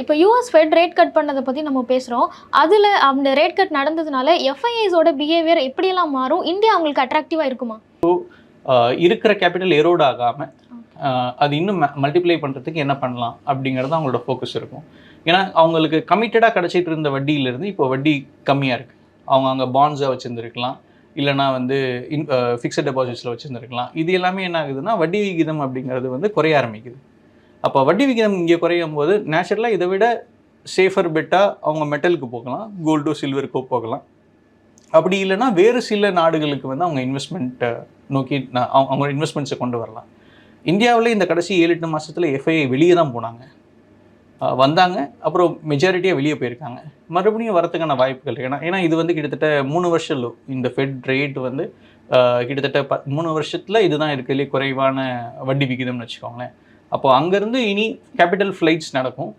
இப்போ US fed rate cut பண்ணதை பற்றி நம்ம பேசுகிறோம். அதில் அந்த ரேட் கட் நடந்ததுனால எஃப்ஐஐஸோட பிஹேவியர் எப்படியெல்லாம் மாறும்? இந்தியா அவங்களுக்கு அட்ராக்டிவாக இருக்குமா? இருக்கிற கேபிட்டல் எரோட் ஆகாமல் அது இன்னும் மல்டிப்ளை பண்ணுறதுக்கு என்ன பண்ணலாம் அப்படிங்கிறது அவங்களோட ஃபோக்கஸ் இருக்கும். ஏன்னா அவங்களுக்கு கமிட்டடாக கிடச்சிட்டு இருந்த வட்டியிலேருந்து இப்போ வட்டி கம்மியாக இருக்குது. அவங்க அங்கே பாண்ட்ஸை வச்சுருந்துருக்கலாம், இல்லைனா வந்து ஃபிக்ஸட் டெபாசிட்ஸில் வச்சுருந்துருக்கலாம். இது எல்லாமே என்ன ஆகுதுன்னா வட்டி விகிதம் அப்படிங்கிறது வந்து குறைய ஆரம்பிக்குது. அப்போ வட்டி விகிதம் இங்கே குறையும் போது நேச்சுரலாக இதை விட சேஃபர் பெட்டாக அவங்க மெட்டலுக்கு போகலாம், கோல்டோ சில்வருக்கோ போகலாம். அப்படி இல்லைனா வேறு சில நாடுகளுக்கு வந்து அவங்க இன்வெஸ்ட்மெண்ட்டை நோக்கி அவங்களோட இன்வெஸ்ட்மெண்ட்ஸை கொண்டு வரலாம். இந்தியாவில் இந்த கடைசி 7-8 மாதத்தில் எஃப்ஐஐ வெளியே தான் போனாங்க, வந்தாங்க, அப்புறம் மெஜாரிட்டியாக வெளியே போயிருக்காங்க. மறுபடியும் வரத்துக்கான வாய்ப்புகள் ஏன்னா இது வந்து கிட்டத்தட்ட 3 வருஷம் லோ. இந்த ஃபெட் ரேட் வந்து கிட்டத்தட்ட 3 வருஷத்தில் இதுதான் இருக்கிறதுலே குறைவான வட்டி விகிதம்னு வச்சுக்கோங்களேன். அப்போது அங்கேருந்து இனி கேபிட்டல் ஃப்ளைட்ஸ் நடக்கும்.